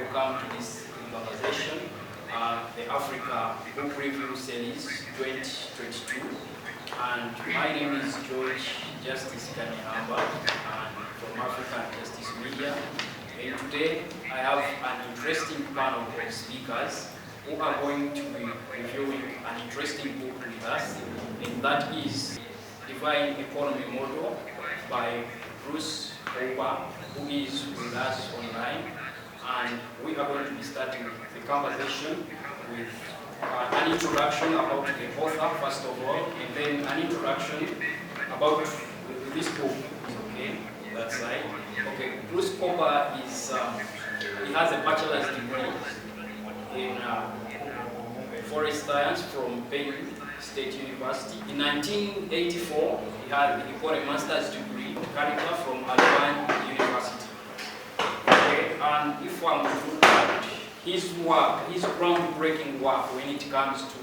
welcome to this conversation, the Africa Book Review Series 2022. And my name is George Justice Kanihamba, and from African Justice Media. And today I have an interesting panel of speakers who are going to be reviewing an interesting book with us, and that is Divine Economy Model by Bruce KOEBER, who is with us online. And we are going to be starting the conversation with an introduction about the author, first of all, and then an introduction about this book. Okay, that's right. Okay, Bruce KOEBER is, he has a bachelor's degree in forest science from Penn State University. In 1984, he got a master's degree in character from Alabama University. Okay, and if I'm to look at his work, his groundbreaking work when it comes to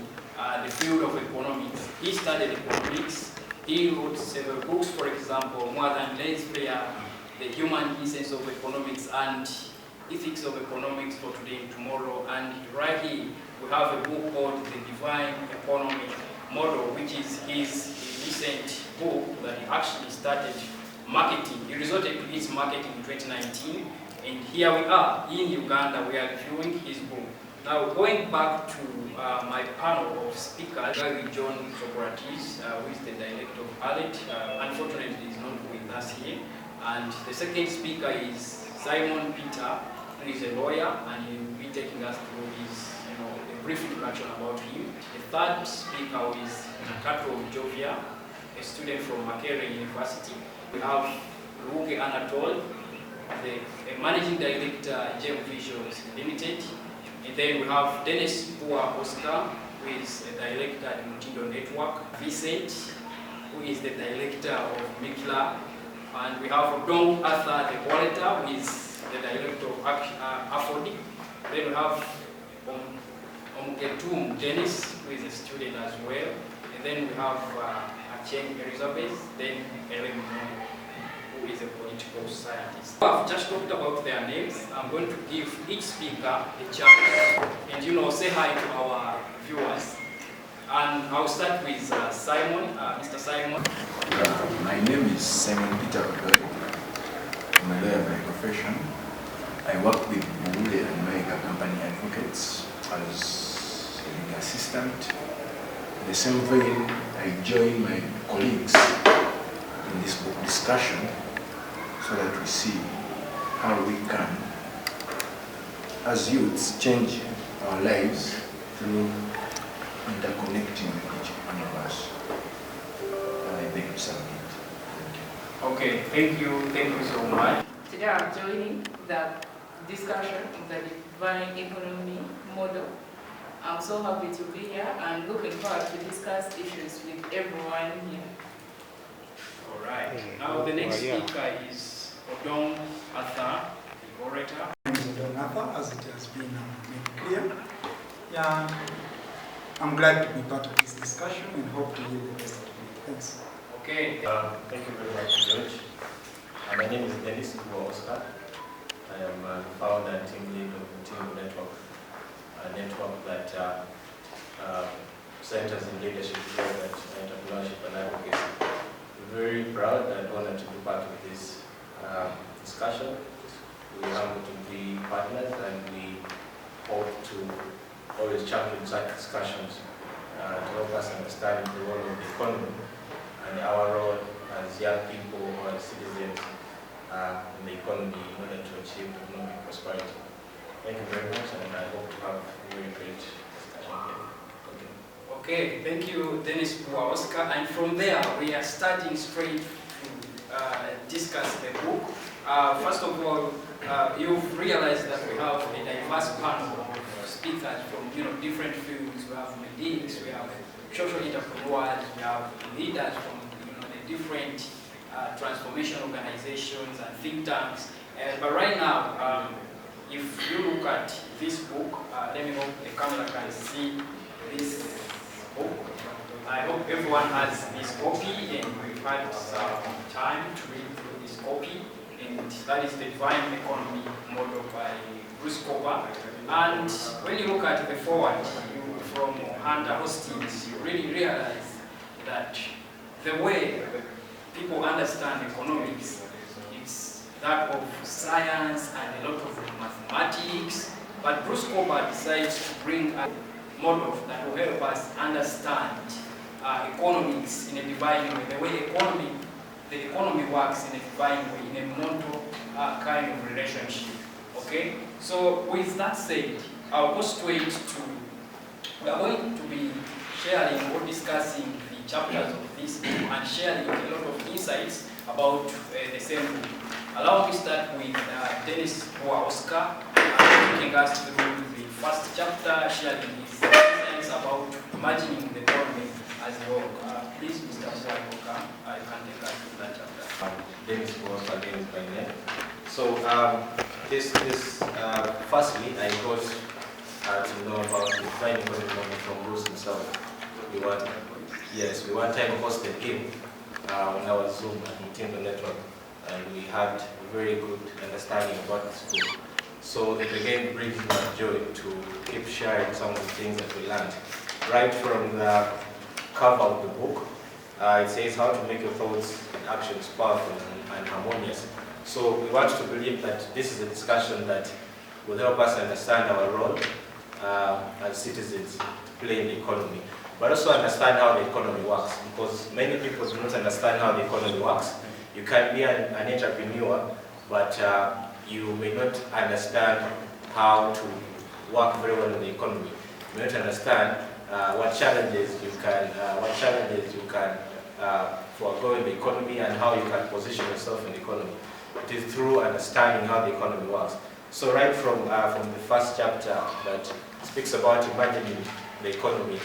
the field of economics, he studied economics. He wrote several books, for example, More Than Less Fair, The Human Essence of Economics, and Ethics of Economics for Today and Tomorrow. And right here, we have a book called The Divine Economy Model, which is his recent book that he actually started marketing. He resorted to his marketing in 2019, and here we are in Uganda, we are reviewing his book. Now, going back to my panel of speakers, John Socrates, who is the director of ALET, unfortunately is not with us here. And the second speaker is Simon Peter, who is a lawyer, and he will be taking us through his, a brief introduction about him. The third speaker is Nakato Jovia, a student from Makerere University. We have Ruge Anatol, the managing director, Gem Visuals Limited. And then we have Dennis Bua Oscar, who is the director at Mutindo Network. Vincent, who is the director of Mikla. And we have Dong Arthur the Walter, who is the director of Afodi. Then we have Omgetum Dennis, who is a student as well. And then we have Acheng Elizabeth, then Ellen Moore, who is a political scientist. I've just talked about their names. I'm going to give each speaker a chance and say hi to our viewers. And I'll start with Simon, Mr. Simon. My name is Simon Peter. I'm a lawyer by profession. I work with Bule and Mega Company Advocates as an assistant. In the same vein, I join my colleagues in this book discussion so that we see how we can, as youths, change our lives through interconnecting each one of us. I beg to submit. Thank you. Okay, thank you so much. Today I'm joining the discussion of the Divine Economy Model. I'm so happy to be here and looking forward to discuss issues with everyone here. All right. Now the next speaker is Odong Arthur, the orator. My name is Odong Arthur, as it has been made clear. Yeah, I'm glad to be part of this discussion and hope to hear the best of it. Thanks. Okay. Thank you very much, George. My name is Dennis Bua Oscar. I am the founder and team lead of the Team Network, a network that centers in leadership development, entrepreneurship, and advocacy. We're very proud and honored to be part of this discussion. We are able to be partners, and we hope to always champion such discussions to help us understand the role of the economy and our role as young people or as citizens in the economy in order to achieve economic prosperity. Thank you very much, and I hope to have a very great discussion here. Okay, thank you, Dennis Bua Oscar. And from there, we are starting straight to discuss the book. First of all, you've realized that we have a diverse panel of speakers from different fields. We have medics, we have social entrepreneurs, we have leaders from the different transformation organizations and think tanks. But right now, if you look at this book, let me hope the camera can see this book. I hope everyone has this copy, and we've had some time to read through this copy. And that is the Divine Economy Model by Bruce KOEBER. And when you look at the forward from Hunter Hostings, you really realize that the way people understand economics is that of science and a lot of mathematics. But Bruce KOEBER decides to bring a model that will help us understand economics in a divine way, the way the economy works in a divine way, in a model kind of relationship. Okay? So with that said, I'll go straight to, we are going to be sharing or discussing the chapters of this book and sharing a lot of insights about the same book. Allow me to start with Dennis or Oscar, taking us through the first chapter, sharing his insights about imagining the economy as a whole. Please, Mr. Oscar, I can take us through that chapter. Dennis Oscar, Dennis by name. So, firstly, I got to know about the defining economy from Bruce himself. We one time hosted him on our Zoom and Nintendo network, and we had a very good understanding about this book. So it again brings me joy to keep sharing some of the things that we learned. Right from the cover of the book, it says how to make your thoughts and actions powerful and harmonious. So we want to believe that this is a discussion that will help us understand our role as citizens to play in the economy, but also understand how the economy works, because many people do not understand how the economy works. You can be an entrepreneur, but you may not understand how to work very well in the economy. You may not understand what challenges you can forego in the economy and how you can position yourself in the economy. It is through understanding how the economy works. So right from the first chapter that speaks about imagining the economy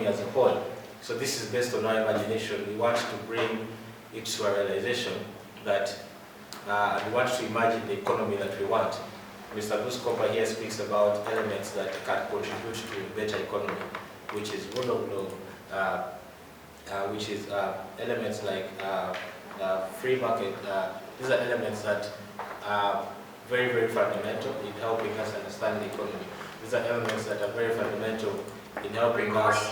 as a whole. So this is based on our imagination. We want to bring it to a realization that we want to imagine the economy that we want. Mr. Bruce KOEBER here speaks about elements that can contribute to a better economy, which is rule of law, which is elements like free market. These are elements that are very, very fundamental in helping us understand the economy. These are elements that are very fundamental in helping us.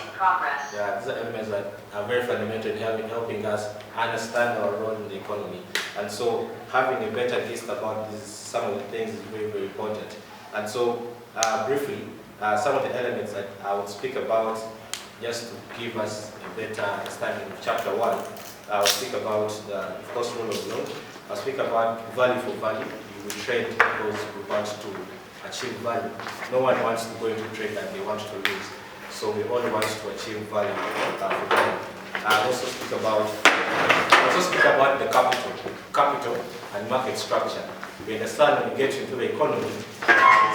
These are elements that are very fundamental in helping us understand our role in the economy. And so having a better gist about some of the things is very, very important. And so briefly, some of the elements that I would speak about, just to give us a better understanding of chapter 1, I'll speak about of course, rule of law. I'll speak about value for value. You will trade because we want to achieve value. No one wants to go into trade and they want to lose. So we all want to achieve value for value. I'll also speak about the capital and market structure. We understand when you get into the economy,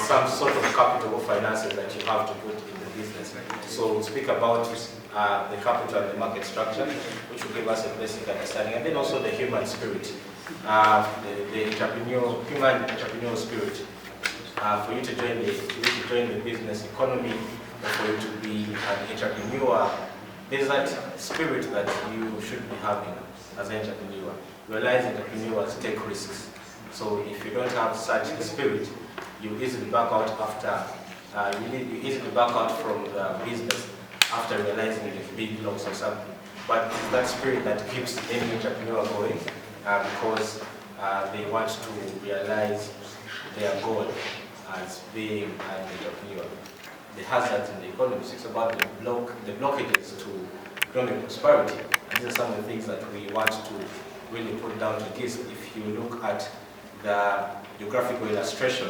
some sort of capital or finances that you have to put in the business. So we'll speak about the capital and the market structure, which will give us a basic understanding, and then also the human spirit, the human entrepreneurial spirit. For you to join the business economy, or for you to be an entrepreneur, there's that spirit that you should be having as an entrepreneur. Realize entrepreneurs take risks. So if you don't have such a spirit, you easily back out you easily back out from the business after realizing a big loss or something. But it's that spirit that keeps any entrepreneur going because they want to realize their goal as being an entrepreneur. The hazards in the economy, it's about the blockages to economic prosperity. And these are some of the things that we want to really put down to this. If you look at the geographical illustration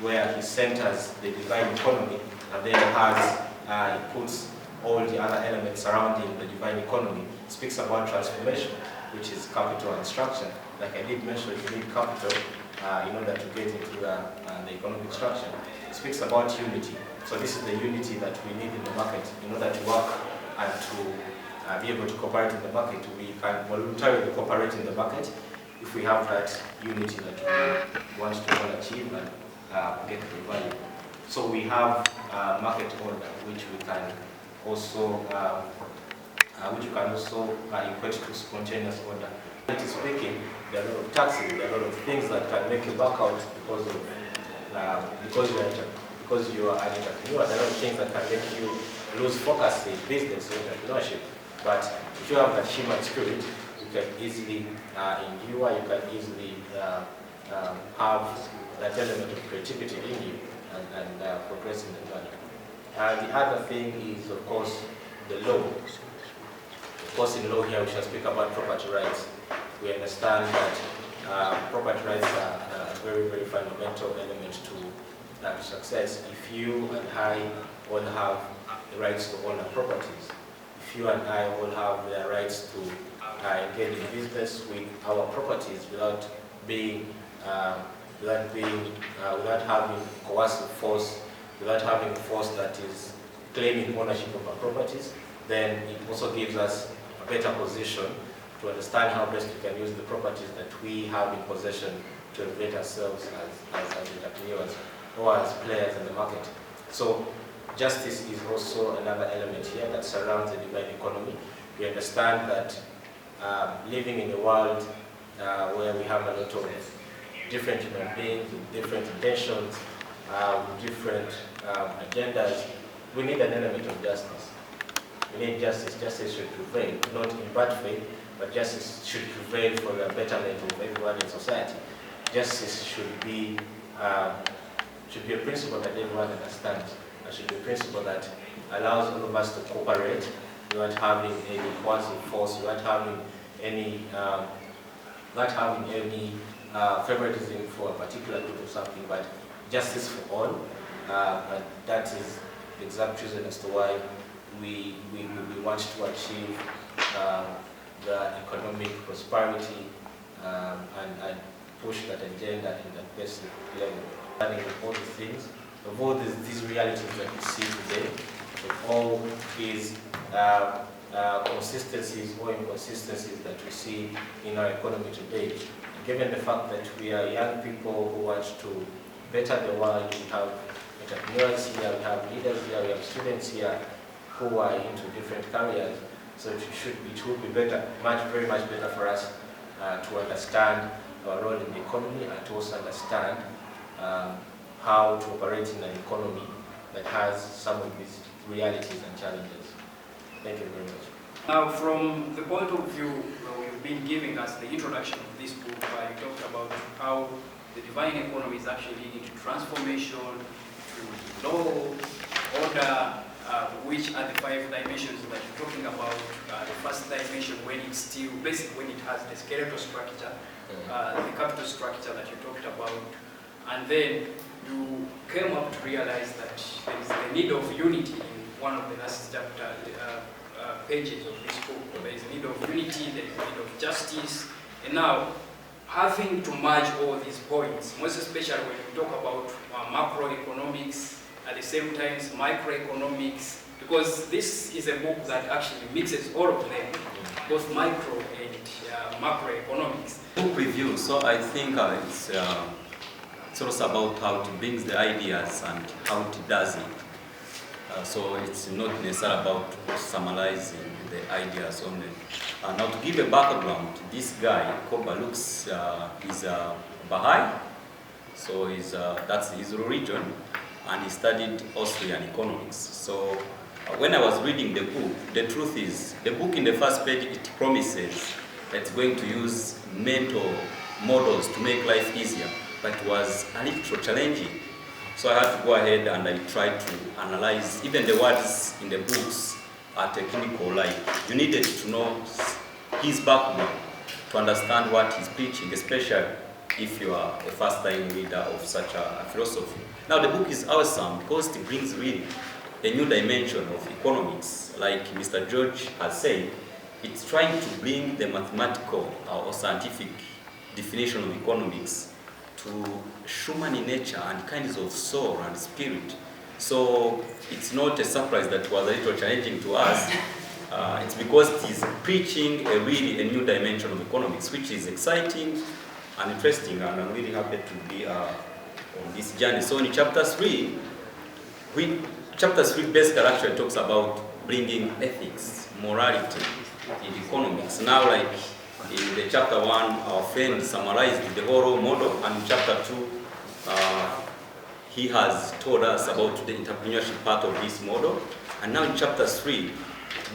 where he centers the divine economy and then he puts all the other elements surrounding the divine economy, it speaks about transformation, which is capital and structure. Like I did mention, you need capital in order to get into the economic structure. It speaks about unity. So this is the unity that we need in the market in order to work and to be able to cooperate in the market. We can voluntarily cooperate in the market if we have that unity that we want to all achieve and get the value. So we have market order, which we can also equate to spontaneous order. Speaking, there are a lot of taxes, there are a lot of things that can make you back out because of because you are an entrepreneur, there are things that can make you lose focus in business or entrepreneurship. But if you have that human spirit, you can easily endure, you can easily have that element of creativity in you and progress in the learning. The other thing is, of course, the law. Of course, in law here we shall speak about property rights. We understand that property rights are a very, very fundamental element to success. If you and I all have the rights to own our properties, if you and I all have the rights to engage in business with our properties without having coercive force, without having a force that is claiming ownership of our properties, then it also gives us a better position to understand how best we can use the properties that we have in possession to elevate ourselves as entrepreneurs or as players in the market. So justice is also another element here that surrounds the divine economy. We understand that living in a world where we have a lot of different human beings with different intentions, with different agendas, we need an element of justice. We need justice. Justice should prevail, not in bad faith, but justice should prevail for the betterment of everyone in society. Justice should be a principle that everyone understands. It should be a principle that allows all of us to cooperate without having any coercive force, without having any favoritism for a particular group or something, but justice for all. And that is the exact reason as to why we want to achieve the economic prosperity and push that agenda in that basic level. Learning of all the things, of all these realities that we see today, of all these consistencies or inconsistencies that we see in our economy today. Given the fact that we are young people who want to better the world, we have entrepreneurs here, we have leaders here, we have students here who are into different careers. So it would be better, very much better for us to understand our role in the economy and to also understand how to operate in an economy that has some of these realities and challenges. Thank you very much. Now, from the point of view you've been giving us the introduction of this book, you talked about how the divine economy is actually leading to transformation, to law, order, which are the 5 dimensions that you're talking about. The first dimension, when it's still basic, when it has the skeletal structure, the capital structure that you talked about, and then you came up to realize that there is the need of unity in one of the last chapter pages of this book. There is a need of unity, there is a need of justice, and now having to merge all these points, most especially when you talk about macroeconomics, at the same time microeconomics, because this is a book that actually mixes all of them, both micro and macroeconomics. Book review, so I think it's also about how it brings the ideas and how it does it. So it's not necessarily about summarizing the ideas only. Now to give a background, this guy, KOEBER, looks, is a Baha'i, so that's his religion, and he studied Austrian economics. So when I was reading the book, the truth is, the book in the first page, it promises that it's going to use mental models to make life easier, but it was a little challenging. So I had to go ahead and I tried to analyze, even the words in the books are technical, like you needed to know his background to understand what he's preaching, especially if you are a first-time reader of such a philosophy. Now the book is awesome because it brings really a new dimension of economics. Like Mr. George has said, it's trying to bring the mathematical or scientific definition of economics to human nature and kinds of soul and spirit. So it's not a surprise that it was a little challenging to us. It's because it is preaching a new dimension of economics, which is exciting and interesting, and I'm really happy to be on this journey. So in chapter 3, basically actually talks about bringing ethics, morality in economics. Now, like in the chapter 1, our friend summarized the whole model, and in chapter 2, he has told us about the entrepreneurship part of this model. And now in chapter 3, it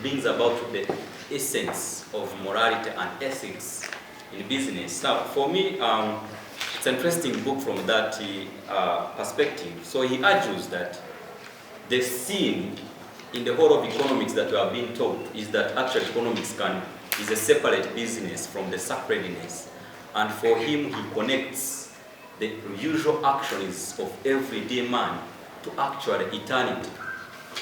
brings about the essence of morality and ethics in business. Now, for me, it's an interesting book from that perspective. So he argues that the sin in the whole of economics that we have been taught is that actual economics is a separate business from the sacredness. And for him, he connects the usual actions of everyday man to actual eternity.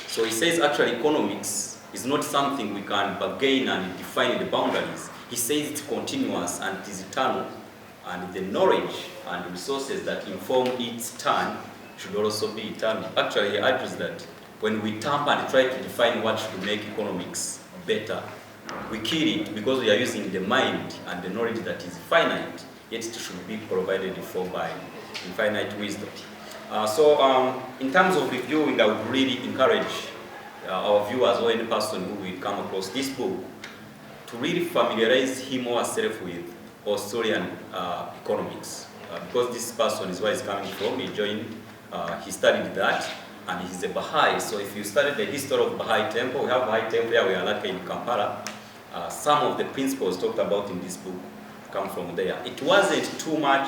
So he says actual economics is not something we can bargain and define the boundaries. He says it's continuous and it is eternal. And the knowledge and resources that inform its turn should also be eternal. Actually, he argues that when we tamper and try to define what should make economics better, we kill it because we are using the mind and the knowledge that is finite, yet it should be provided for by infinite wisdom. In terms of reviewing, I would really encourage our viewers or any person who will come across this book to really familiarize him or herself with Australian economics. Because this person is where he's coming from, he studied that, and he's a Baha'i. So if you study the history of Baha'i temple, we have Baha'i temple here, we are like in Kampala. Some of the principles talked about in this book come from there. It wasn't too much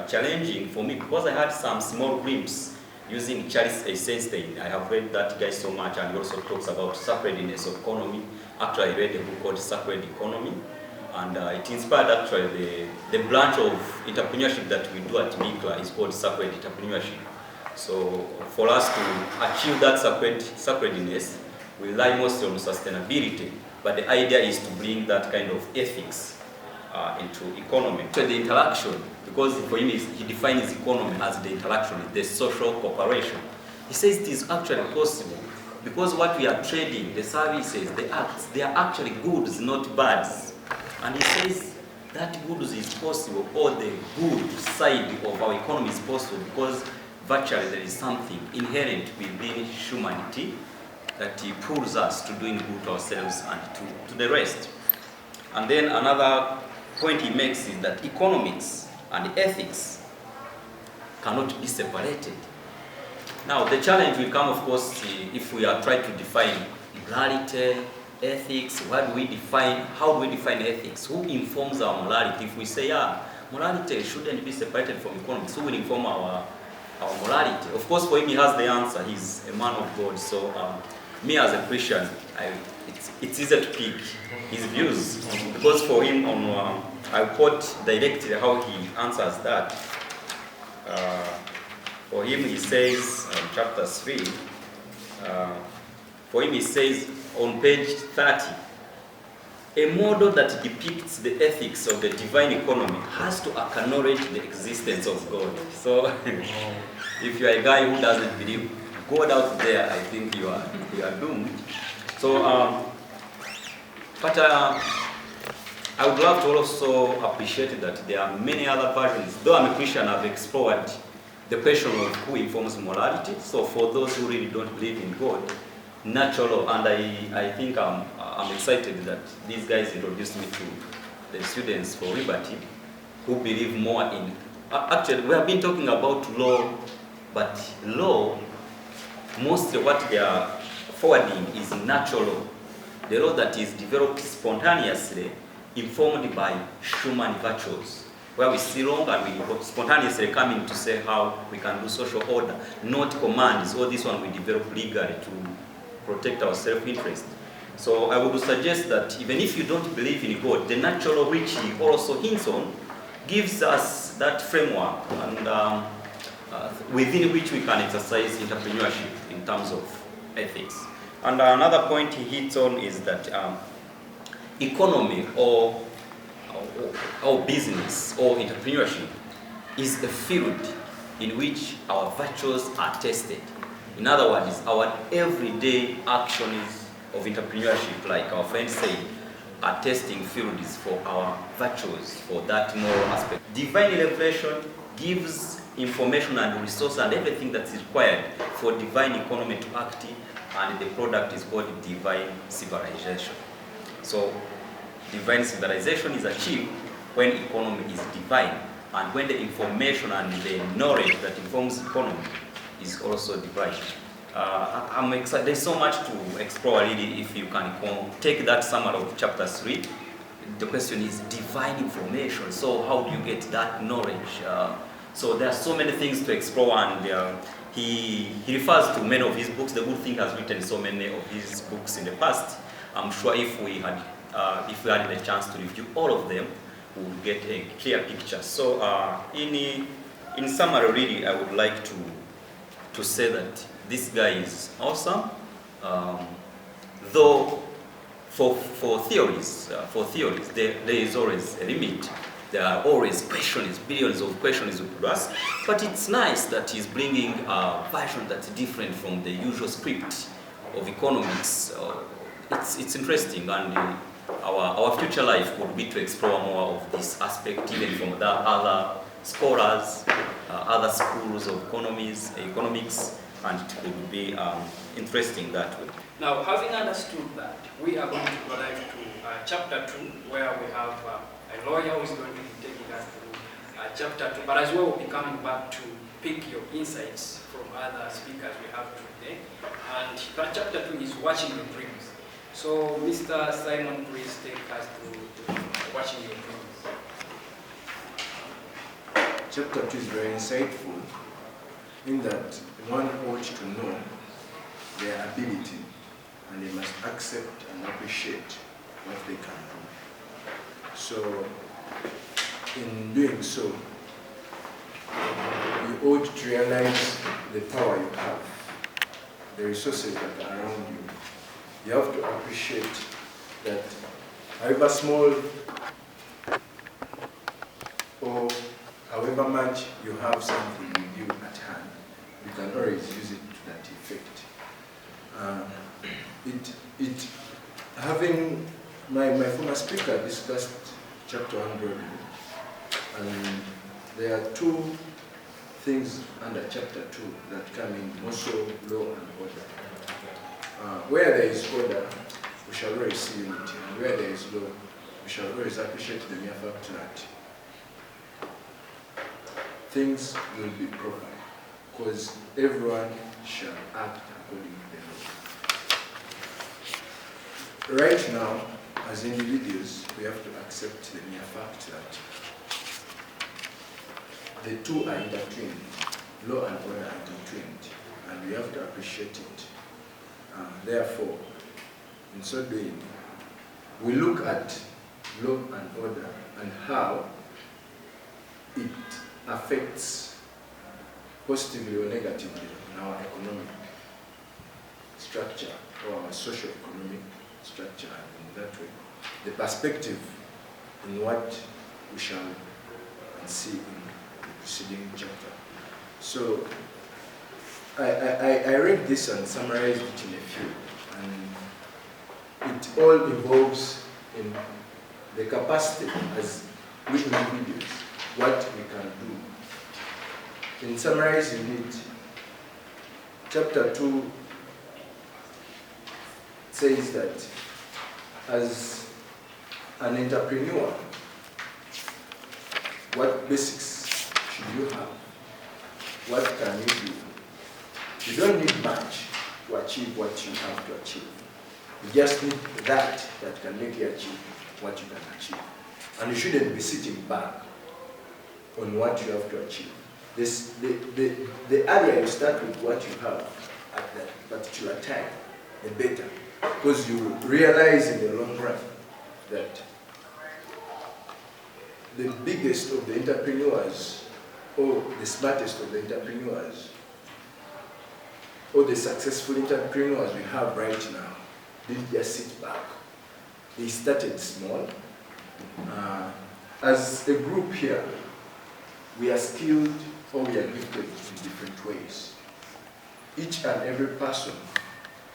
challenging for me because I had some small glimpses using Charles Eisenstein. I have read that guy so much, and he also talks about sacredness of economy. Actually, I read a book called Sacred Economy, and it inspired actually the branch of entrepreneurship that we do at MICLA is called Sacred Entrepreneurship. So for us to achieve that sacredness, we rely mostly on sustainability, but the idea is to bring that kind of ethics into economy. So the interaction, because for him he defines economy as the interaction, the social cooperation. He says it is actually possible because what we are trading, the services, the acts, they are actually goods, not bads. And he says that goods is possible, or the good side of our economy is possible because virtually there is something inherent within humanity that pulls us to doing good to ourselves and to the rest. And then another point he makes is that economics and ethics cannot be separated. Now, the challenge will come, of course, if we are trying to define morality, ethics. How do we define ethics? Who informs our morality? If we say, morality shouldn't be separated from economics, who will inform our morality? Of course, for him, he has the answer. He's a man of God. So, me as a Christian, it's easy to pick his views because for him, I quote directly how he answers that. For him, he says, chapter 3, for him, he says on page 30, a model that depicts the ethics of the divine economy has to acknowledge the existence of God. So, if you are a guy who doesn't believe God out there, I think you are doomed. So, I would love to also appreciate that there are many other versions. Though I'm a Christian, I've explored the question of who informs morality. So for those who really don't believe in God, natural law, and I think I'm excited that these guys introduced me to the students for liberty who believe more in, actually we have been talking about law, but law, mostly what they are forwarding is natural law. The law that is developed spontaneously, informed by human virtues, where we see wrong and we spontaneously come in to say how we can do social order, not commands. All this one we develop legally to protect our self-interest. So I would suggest that even if you don't believe in God, the natural law which he also hints on gives us that framework and within which we can exercise entrepreneurship in terms of ethics. And another point he hits on is that economy or business or entrepreneurship is a field in which our virtues are tested. In other words, our everyday actions of entrepreneurship, like our friends say, are testing fields for our virtues, for that moral aspect. Divine revelation gives information and resource and everything that's required for divine economy to act, and the product is called divine civilization. So divine civilization is achieved when economy is divine, and when the information and the knowledge that informs economy is also divided. I'm excited. There's so much to explore really if you can take that summary of chapter 3. The question is divine information. So how do you get that knowledge? So there are so many things to explore, and he refers to many of his books. The good thing has written so many of his books in the past. I'm sure if we had the chance to review all of them, we would get a clear picture. So in summary, really, I would like to say that this guy is awesome. Though for theories, there is always a limit. There are always questions, billions of questions to ask. But it's nice that he's bringing a version that's different from the usual script of economics. It's interesting, and our future life would be to explore more of this aspect, even from the other scholars, other schools of economics, and it would be interesting that way. Now, having understood that, we are going to go live to chapter 2, where we have a lawyer who is going to be taking us through chapter 2, but as well we'll be coming back to pick your insights from other speakers we have today. And chapter 2 is watching your dreams. So, Mr. Simon, please take us through watching your dreams. Chapter 2 is very insightful in that one ought to know their ability, and they must accept and appreciate what they can do. So, in doing so, you ought to realize the power you have, the resources that are around you. You have to appreciate that however small or however much you have something with you at hand, you can always use it to that effect. Having my former speaker discussed chapter 100, and there are two things under chapter 2 that come in, also law and order. Where there is order, we shall always see unity, and where there is law, we shall always appreciate the mere fact that things will be proper, because everyone shall act according to the law. Right now, as individuals, we have to accept the mere fact that the two are intertwined. Law and order are intertwined, and we have to appreciate it. Therefore, in so doing, we look at law and order and how it affects positively or negatively in our economic structure or our socio-economic structure, and in that way, the perspective in what we shall see in the preceding chapter. So, I read this and summarized it in a few, and it all involves in the capacity as we individuals, what we can do. In summarizing it, chapter 2 says that as an entrepreneur, what basics should you have? What can you do? You don't need much to achieve what you have to achieve. You just need that can make you achieve what you can achieve. And you shouldn't be sitting back on what you have to achieve. The earlier you start with what you have at that particular time, the better. Because you realize in the long run that the biggest of the entrepreneurs, or the smartest of the entrepreneurs, or the successful entrepreneurs we have right now, didn't just sit back. They started small. As a group here, we are skilled or we are gifted in different ways. Each and every person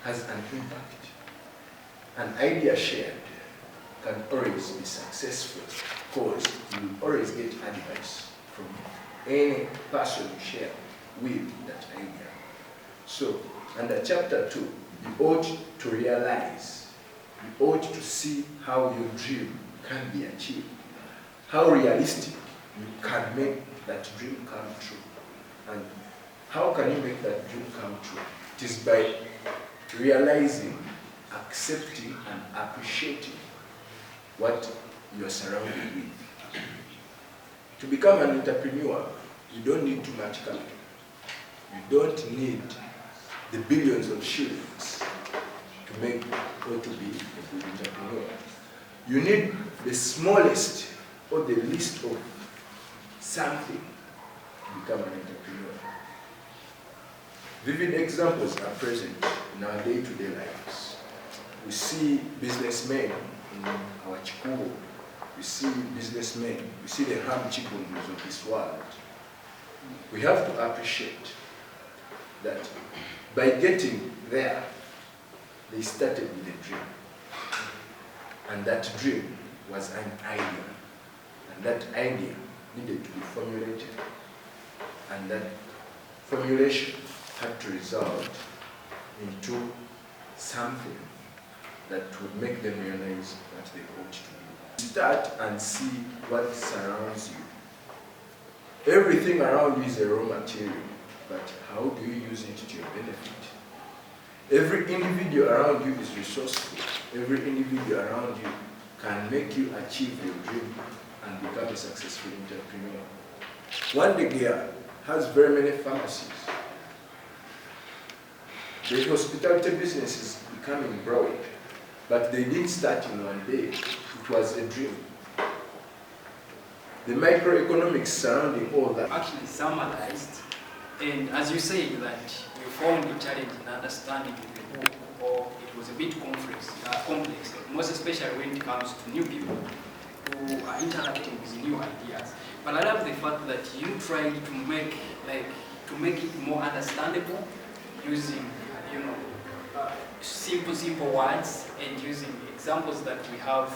has an impact. An idea shared can always be successful because you will always get advice from any person you share with that idea. So, under chapter 2, you ought to realize, you ought to see how your dream can be achieved, how realistic you can make that dream come true, and How can you make that dream come true? It is by realizing, accepting, and appreciating what you are surrounded with. To become an entrepreneur, you don't need too much capital. You don't need the billions of shillings to make or to be a good entrepreneur. You need the smallest or the least of something to become an entrepreneur. Vivid examples are present in our day-to-day lives. We see businessmen in our Chikubo. We see businessmen. We see the ham chikundus of this world. We have to appreciate that by getting there, they started with a dream. And that dream was an idea. And that idea needed to be formulated. And that formulation had to result into something that would make them realize what they ought to do. Start and see what surrounds you. Everything around you is a raw material, but how do you use it to your benefit? Every individual around you is resourceful. Every individual around you can make you achieve your dream and become a successful entrepreneur. One Degear has very many pharmacies. The hospitality business is becoming broad, but they didn't start in one day. It was a dream. The microeconomics surrounding all that Actually summarized, and as you say that we found a challenge in understanding the book, or it was a bit complex, most especially when it comes to new people who are interacting with new ideas. But I love the fact that you tried to make it more understandable using simple words and using examples that we have.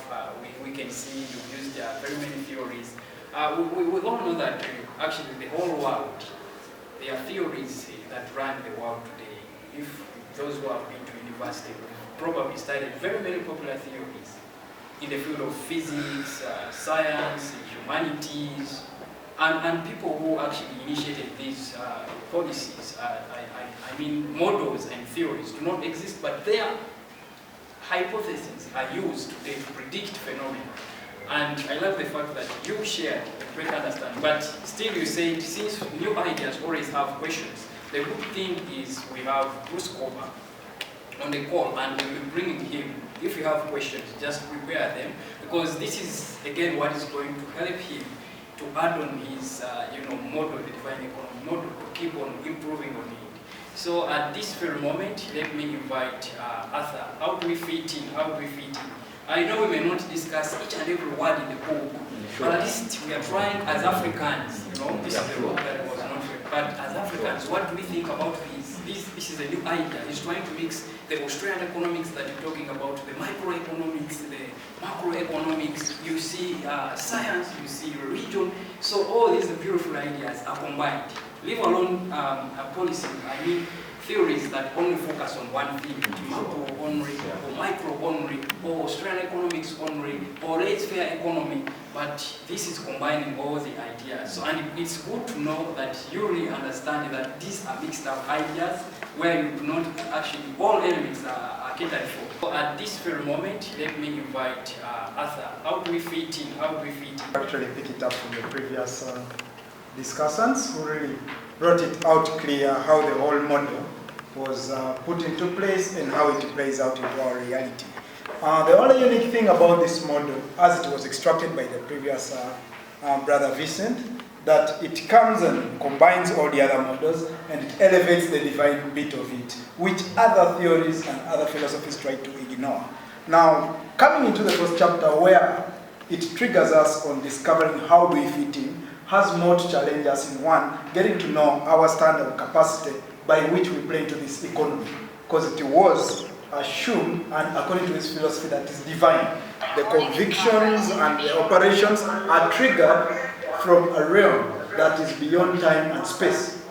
We can see you've used very many theories. We all know that actually the whole world, there are theories that run the world today. If those who have been to university probably studied very many popular theories in the field of physics, science, humanities, and people who actually initiated these policies, I mean models and theories do not exist, but their hypotheses are used today to predict phenomena. And I love the fact that you shared a great understanding, but still you said since new ideas always have questions, the good thing is we have Bruce KOEBER on the call and we'll be bringing him. If you have questions, just prepare them, because this is again what is going to help him to add on his model, the divine economy model, to keep on improving on it. So at this very moment, let me invite Arthur. How do we fit in? How do we fit in? I know we may not discuss each and every word in the book, but at least we are trying as Africans, this is a book that was not read, but as Africans, what do we think about this? This is a new idea. It's trying to mix the Australian economics that you're talking about, the microeconomics, the macroeconomics, you see science, you see religion. So all these beautiful ideas are combined. Leave alone a policy, I mean theories that only focus on one thing, macro only, or micro only, or Australian economics only, or laissez-faire economy, but this is combining all the ideas. So, and it's good to know that you really understand that these are mixed up ideas where you do not actually, all elements are catered for. So at this very moment, let me invite Arthur. How do we fit in? How do we fit in? Actually pick it up from the previous discussants who really brought it out clear how the whole model was put into place and how it plays out into our reality. The only unique thing about this model, as it was extracted by the previous brother Vincent, that it comes and combines all the other models and it elevates the divine bit of it, which other theories and other philosophies try to ignore. Now, coming into the first chapter where it triggers us on discovering how do we fit in, has more to challenge us in one, getting to know our standard capacity by which we play into this economy. Because it was assumed, and according to this philosophy, that is divine. The convictions and the operations are triggered from a realm that is beyond time and space.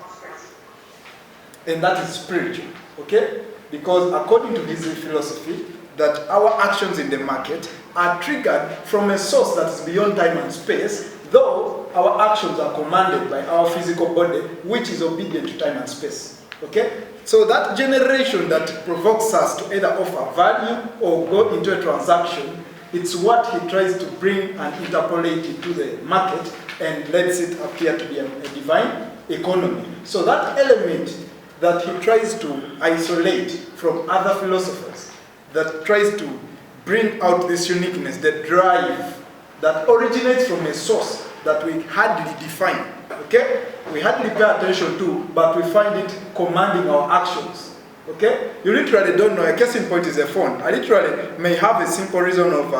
And that is spiritual, okay? Because according to this philosophy, that our actions in the market are triggered from a source that is beyond time and space, though our actions are commanded by our physical body, which is obedient to time and space. Okay? So that generation that provokes us to either offer value or go into a transaction, it's what he tries to bring and interpolate into the market and lets it appear to be a divine economy. So that element that he tries to isolate from other philosophers, that tries to bring out this uniqueness, the drive that originates from a source that we hardly define, okay? We hardly pay attention to, but we find it commanding our actions, okay? You literally don't know. A case in point is a phone. I literally may have a simple reason of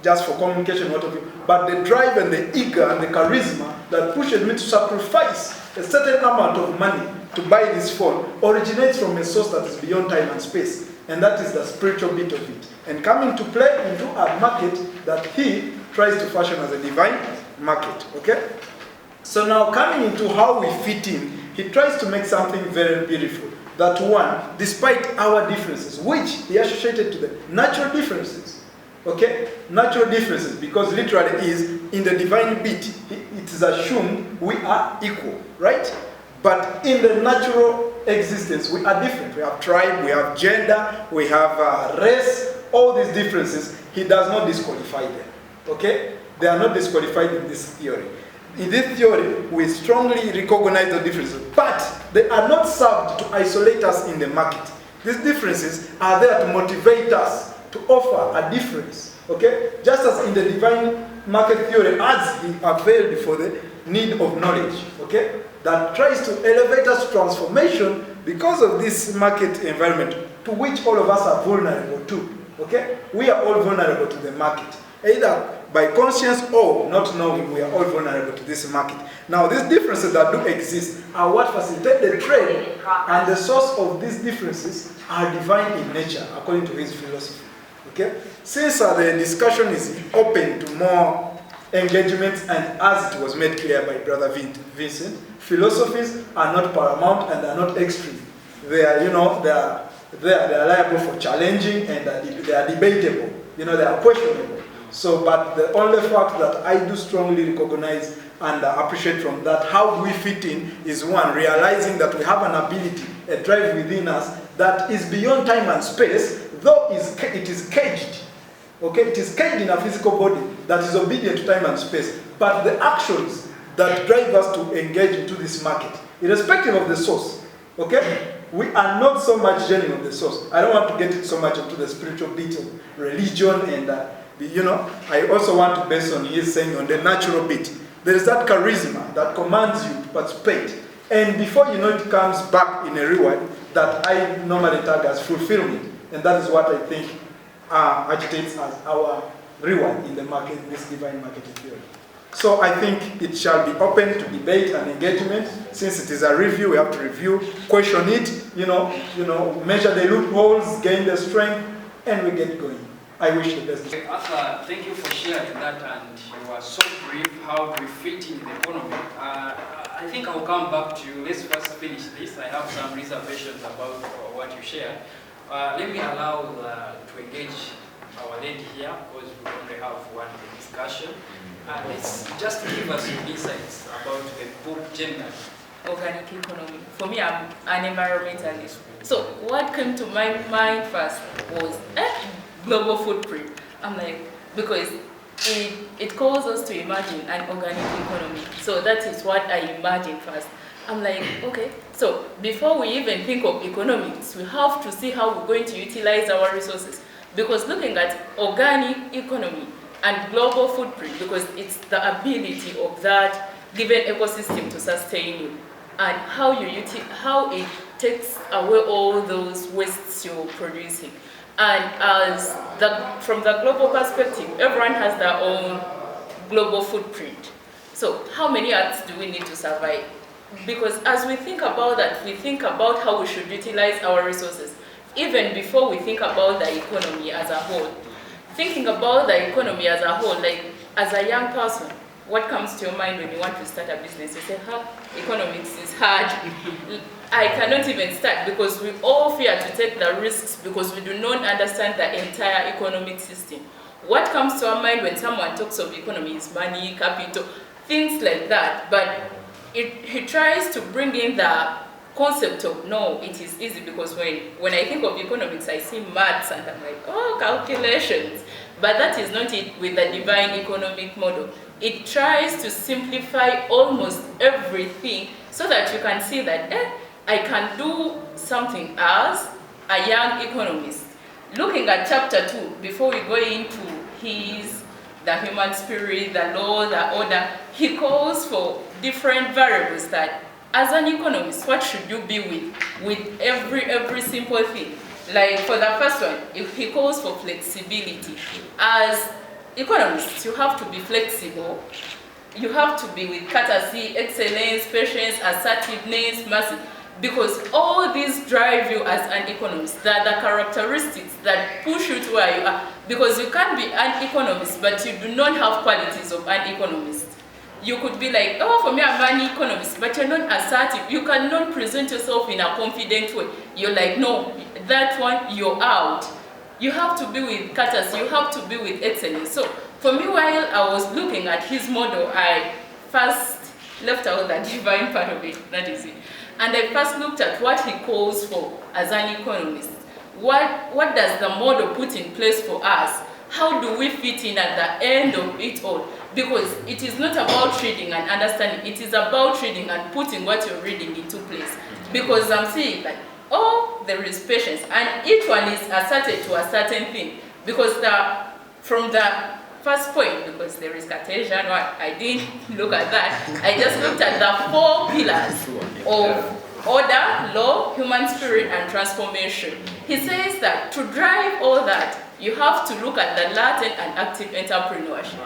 just for communication, whatever, but the drive and the eager and the charisma that pushes me to sacrifice a certain amount of money to buy this phone originates from a source that is beyond time and space, and that is the spiritual bit of it, and coming to play into a market that he tries to fashion as a divine market, okay? So now coming into how we fit in, he tries to make something very beautiful. That one, despite our differences, which he associated to the natural differences, okay? Natural differences, because literally is in the divine bit, it is assumed we are equal, right? But in the natural existence, we are different. We have tribe, we have gender, we have race, all these differences, he does not disqualify them, okay? They are not disqualified in this theory. In this theory, we strongly recognize the differences, but they are not served to isolate us in the market. These differences are there to motivate us to offer a difference, okay? Just as in the divine market theory, as he availed for the need of knowledge, okay? That tries to elevate us to transformation because of this market environment to which all of us are vulnerable to, okay? We are all vulnerable to the market, either by conscience or not knowing. We are all vulnerable to this market. Now, these differences that do exist are what facilitate the trade, and the source of these differences are divine in nature, according to his philosophy. Okay? Since the discussion is open to more engagements, and as it was made clear by Brother Vincent, philosophies are not paramount and are not extreme. They are, they are liable for challenging, and they are debatable. They are questionable. So, but the only fact that I do strongly recognize and appreciate from that, how do we fit in, is one, realizing that we have an ability, a drive within us that is beyond time and space, though it is caged. Okay, it is caged in a physical body that is obedient to time and space. But the actions that drive us to engage into this market, irrespective of the source, okay, we are not so much journeying of the source. I don't want to get so much into the spiritual bit of religion and I also want to base on his saying on the natural bit. There is that charisma that commands you to participate. And before you know it comes back in a reward that I normally tag as fulfillment. And that is what I think agitates as our reward in the market, in this divine marketing theory. So I think it shall be open to debate and engagement. Since it is a review, we have to review, question it, measure the loopholes, gain the strength, and we get going. I wish the best. Arthur, thank you for sharing that, and you were so brief how we fit in the economy. I think I'll come back to you. Let's first finish this. I have some reservations about what you shared. Let me allow to engage our lady here, because we only have one discussion. Let's just give us your insights about the book generally. Organic economy. For me, I'm an environmentalist. So what came to my mind first was global footprint. I'm like, because it calls us to imagine an organic economy. So that is what I imagined first. I'm like, okay, so before we even think of economics, we have to see how we're going to utilize our resources. Because looking at organic economy and global footprint, because it's the ability of that given ecosystem to sustain you, and how it takes away all those wastes you're producing. And from the global perspective, everyone has their own global footprint. So how many Earths do we need to survive? Because as we think about that, we think about how we should utilize our resources, even before we think about the economy as a whole. Thinking about the economy as a whole, like as a young person, what comes to your mind when you want to start a business? You say, economics is hard. I cannot even start, because we all fear to take the risks because we do not understand the entire economic system. What comes to our mind when someone talks of economy is money, capital. things like that. But he tries to bring in the concept of, no, it is easy, because when I think of economics, I see maths and I'm like, oh, calculations. But that is not it with the divine economic model. It tries to simplify almost everything so that you can see that, I can do something as a young economist. Looking at chapter 2, before we go into the human spirit, the law, the order, he calls for different variables that, as an economist, what should you be with every simple thing? Like for the first one, if he calls for flexibility. As economists, you have to be flexible. You have to be with courtesy, excellence, patience, assertiveness, mercy. Because all these drive you as an economist. They are the characteristics that push you to where you are. Because you can't be an economist, but you do not have qualities of an economist. You could be like, oh, for me, I'm an economist, but you're not assertive. You cannot present yourself in a confident way. You're like, no, that one, you're out. You have to be with courtesy. You have to be with excellence. So for me, while I was looking at his model, I first left out the divine part of it. That is it. And I first looked at what he calls for as an economist. What does the model put in place for us? How do we fit in at the end of it all? Because it is not about reading and understanding. It is about reading and putting what you're reading into place. Because I'm saying like, oh, there is patience. And each one is asserted to a certain thing. Because from the first point, because there is Cartesian one, I didn't look at that. I just looked at the 4 pillars of order, law, human spirit, and transformation. He says that to drive all that, you have to look at the latent and active entrepreneurship.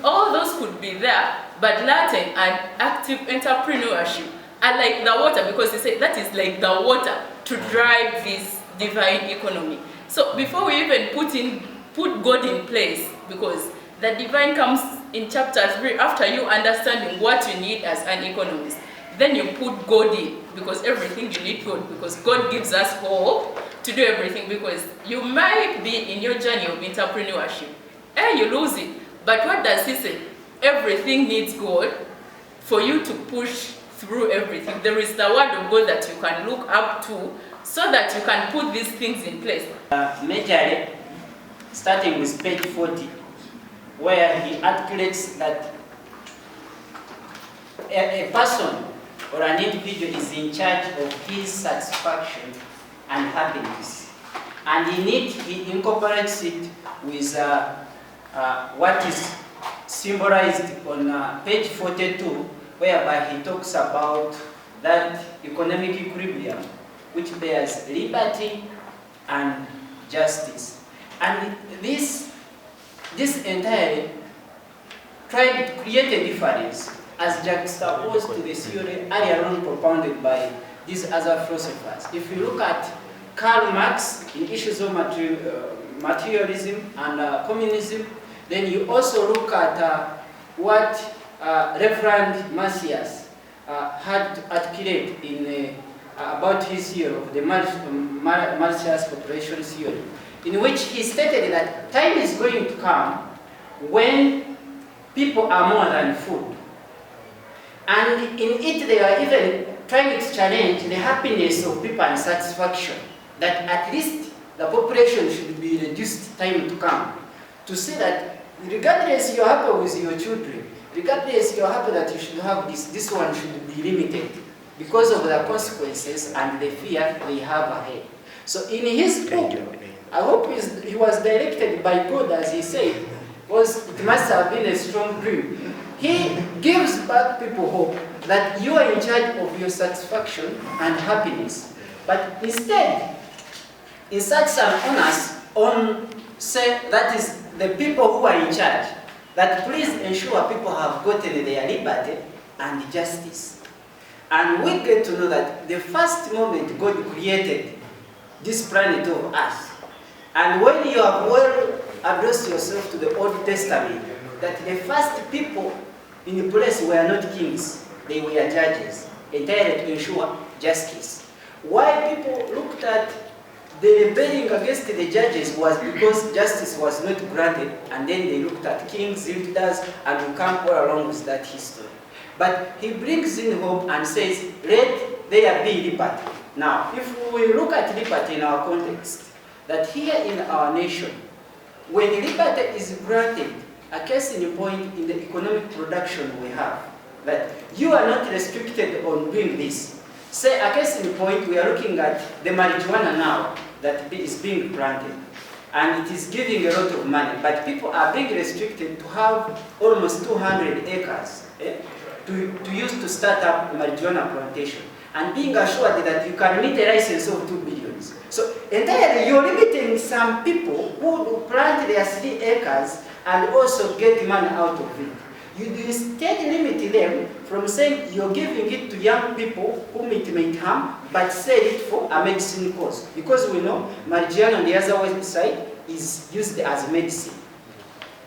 All those could be there, but latent and active entrepreneurship are like the water, because he said that is like the water to drive this divine economy. So before we even put God in place, because the divine comes in chapter 3 after you understanding what you need as an economist. Then you put God in, because everything you need God, because God gives us hope to do everything, because you might be in your journey of entrepreneurship and you lose it. But what does he say? Everything needs God for you to push through everything. There is the word of God that you can look up to so that you can put these things in place. Majorly, starting with page 40, where he articulates that a person or an individual is in charge of his satisfaction and happiness. And he incorporates it with what is symbolized on page 42, whereby he talks about that economic equilibrium, which bears liberty and justice. And this entirely tried to create a difference as juxtaposed to the theory earlier on propounded by these other philosophers. If you look at Karl Marx in issues of materialism and communism, then you also look at what Reverend Marcius had to articulate in about his theory of the Marcius population theory, in which he stated that time is going to come when people are more than food. And in it they are even trying to challenge the happiness of people and satisfaction, that at least the population should be reduced time to come, to see that regardless you're happy with your children, regardless you're happy that you should have this one should be limited because of the consequences and the fear they have ahead. So in his book, I hope he was directed by God, as he said, because it must have been a strong dream. He gives back people hope that you are in charge of your satisfaction and happiness. But instead, inserts some onus on, say, that is the people who are in charge, that please ensure people have gotten their liberty and justice. And we get to know that the first moment God created this planet of us, and when you have well addressed yourself to the Old Testament, that the first people in the place were not kings, they were judges, entirely to ensure justice. Why people looked at the rebelling against the judges was because justice was not granted, and then they looked at kings, leaders, and we come all along with that history. But he brings in hope and says, let there be liberty. Now, if we look at liberty in our context, that here in our nation, when liberty is granted, a case in point in the economic production we have, that you are not restricted on doing this. Say, a case in point, we are looking at the marijuana now that is being planted, and it is giving a lot of money, but people are being restricted to have almost 200 acres to use to start up marijuana plantation, and being assured that you can meet a license of 2 billion. So entirely you're limiting some people who will plant their 3 acres and also get money out of it. You instead limit them from saying you're giving it to young people whom it may harm, but sell it for a medicine cause. Because we know marijuana on the other side is used as medicine.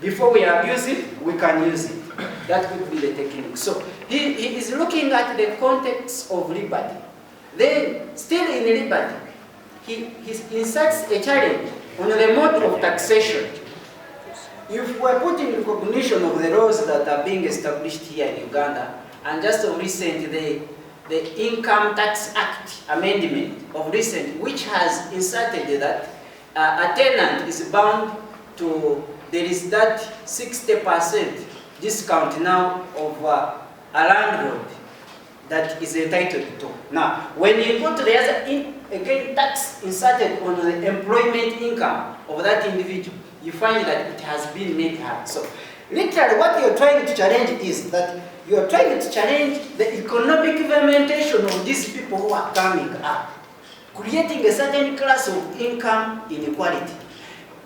Before we abuse it, we can use it. That would be the technique. So he is looking at the context of liberty. Then, still in liberty, he inserts a challenge on the mode of taxation. If we're putting in recognition of the laws that are being established here in Uganda, and just of recent, the Income Tax Act amendment of recent, which has inserted that a tenant is bound to, there is that 60% discount now of a landlord that is entitled to. Now, when you go to the other, again, tax inserted on the employment income of that individual, you find that it has been made hard. So, literally, what you're trying to challenge is that you're trying to challenge the economic implementation of these people who are coming up, creating a certain class of income inequality.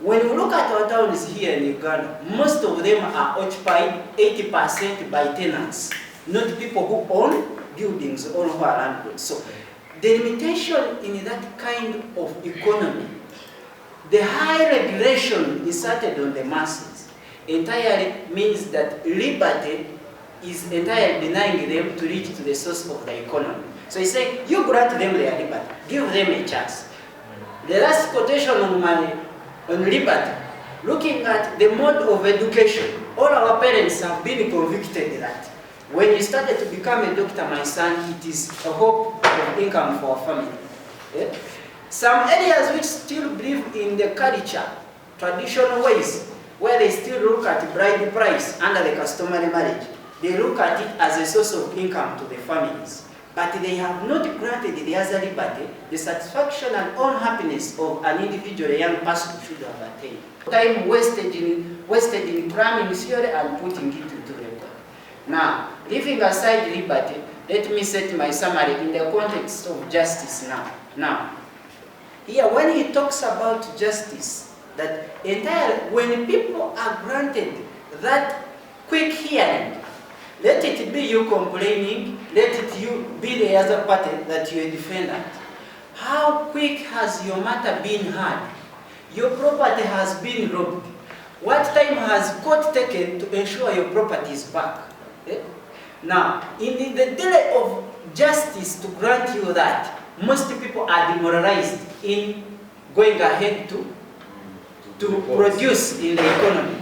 When you look at our towns here in Uganda, most of them are occupied 80% by tenants, not people who own buildings or who are landlords. So, the limitation in that kind of economy, the high regulation inserted on the masses entirely means that liberty is entirely denying them to reach to the source of the economy. So he's saying, you grant them their liberty, give them a chance. The last quotation on liberty, looking at the mode of education, all our parents have been convicted that when you started to become a doctor, my son, it is a hope of income for our family. Yeah? Some areas which still believe in the culture, traditional ways, where they still look at bride price under the customary marriage, they look at it as a source of income to the families. But they have not granted the other liberty, the satisfaction and own happiness of an individual, a young person should have attained. Time wasted in cramming theory and putting it into record. Now, leaving aside liberty, let me set my summary in the context of justice now. Now, here when he talks about justice, that entire, when people are granted that quick hearing, let it be you complaining, let it you be the other party that you are defendant. How quick has your matter been heard? Your property has been robbed. What time has court taken to ensure your property is back? Okay? Now, in the delay of justice to grant you that, most people are demoralized in going ahead to produce in the economy.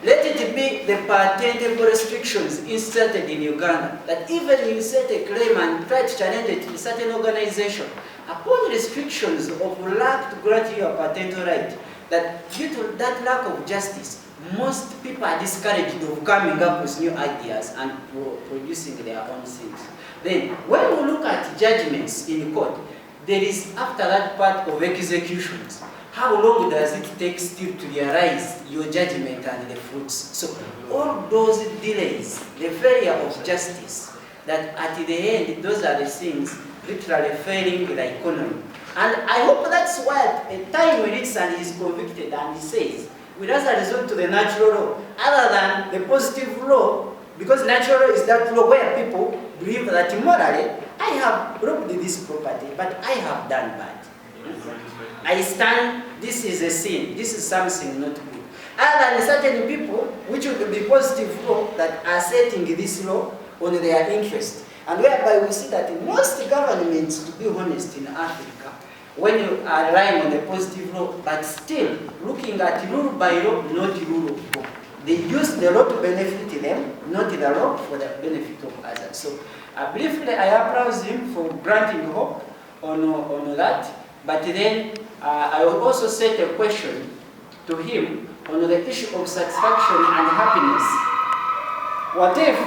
Let it be the patentable restrictions inserted in Uganda, that even you set a claim and try to challenge it in certain organization, upon restrictions of lack to grant you a patent right, that due to that lack of justice, most people are discouraged of coming up with new ideas and producing their own things. Then, when we look at judgments in court, there is, after that part of executions, how long does it take still to realize your judgment and the fruits? So, all those delays, the failure of justice, that at the end, those are the things literally failing the economy. And I hope that's why a time when Nixon is convicted and he says, we doesn't resort to the natural law, other than the positive law, because natural law is that law where people believe that morally, I have robbed this property, but I have done bad. I stand, this is a sin, this is something not good. Other than certain people, which would be positive law, that are setting this law on their interest. And whereby we see that most governments, to be honest, in Africa, when you are relying on the positive law, but still looking at rule by law, not rule of law. They use the law to benefit them, not the law for the benefit of others. So briefly, I applaud him for granting hope on that. But then I will also set a question to him on the issue of satisfaction and happiness. What if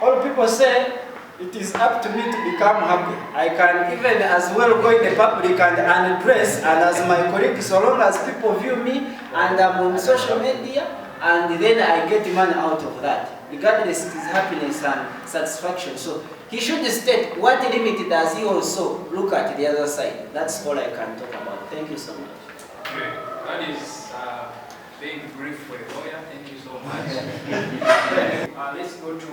all people say it is up to me to become happy? I can even as well go in the public and dress, and as my colleague, so long as people view me and I'm on social media, and then I get money out of that. Regardless, it is happiness and satisfaction. So he should state what limit does he also look at the other side. That's all I can talk about. Thank you so much. Okay. That is being brief for a lawyer. Thank you so much. Let's go to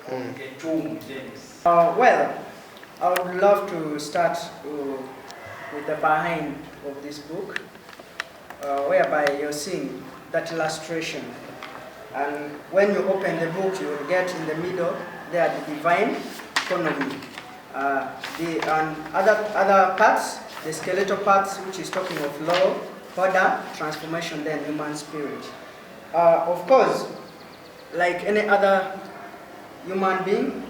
Getum Dennis. Well, I would love to start with the behind of this book, whereby you're seeing that illustration. And when you open the book, you will get in the middle there the divine economy. And other parts, the skeletal parts, which is talking of law, order, transformation, then human spirit. Of course, like any other human being,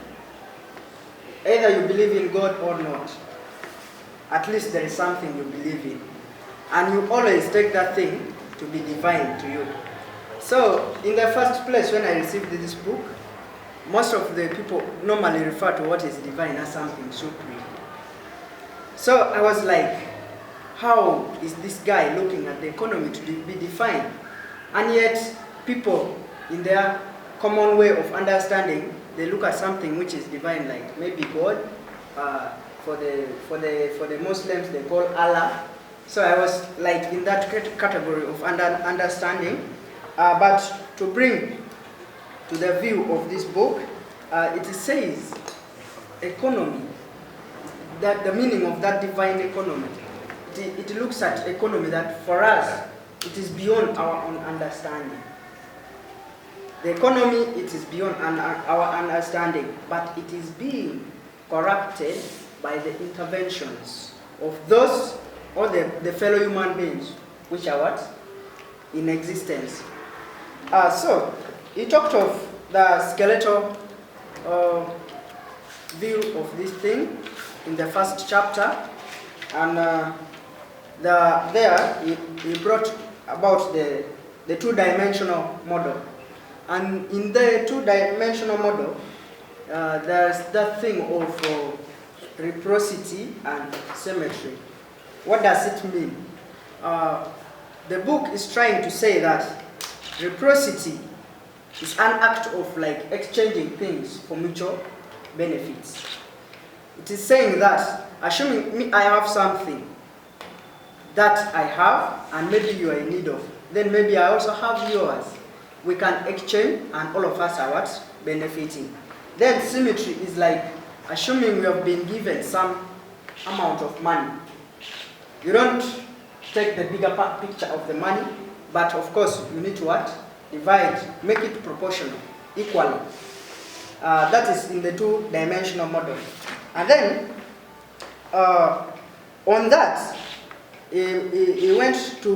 either you believe in God or not, at least there is something you believe in. And you always take that thing to be divine to you. So, in the first place, when I received this book, most of the people normally refer to what is divine as something supreme. So I was like, how is this guy looking at the economy to be defined? And yet, people, in their common way of understanding, they look at something which is divine, like maybe God. For the Muslims, they call Allah. So I was like in that category of understanding. But to bring to the view of this book, it says economy, that the meaning of that divine economy. It looks at economy that for us, it is beyond our own understanding. The economy, it is beyond our understanding, but it is being corrupted by the interventions of those or the fellow human beings, which are what? In existence. So, he talked of the skeletal view of this thing in the first chapter, and there he brought about the two-dimensional model. And in the two-dimensional model, there's that thing of reciprocity and symmetry. What does it mean? The book is trying to say that reciprocity is an act of like exchanging things for mutual benefits. It is saying that, assuming me I have something that I have and maybe you are in need of, then maybe I also have yours. We can exchange and all of us are what? Benefiting. Then symmetry is like assuming we have been given some amount of money. You don't take the bigger picture of the money, but of course you need to what? Divide, make it proportional, equally. That is in the two-dimensional model. And then, on that, he went to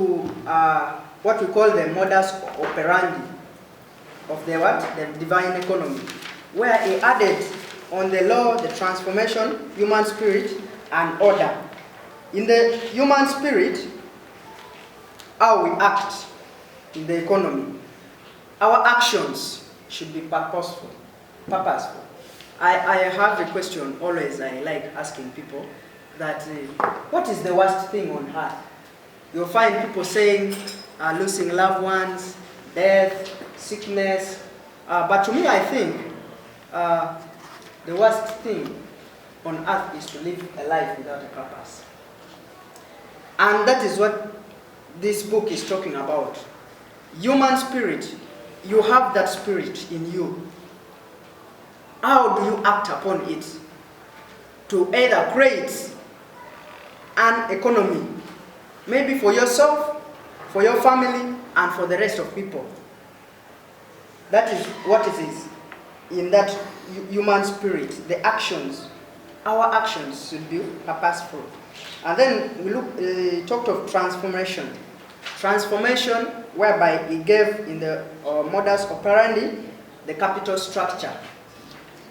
what we call the modus operandi of the what? The divine economy, where he added on the law, the transformation, human spirit, and order. In the human spirit, how we act in the economy, our actions should be purposeful. I have a question always I like asking people that what is the worst thing on earth? You'll find people saying losing loved ones, death, sickness. But to me, I think the worst thing on earth is to live a life without a purpose. And that is what this book is talking about. Human spirit, you have that spirit in you. How do you act upon it? To either create an economy, maybe for yourself, for your family, and for the rest of people. That is what it is in that human spirit, the actions our actions should be purposeful. And then we talked of transformation. Transformation, whereby he gave in the modus operandi the capital structure.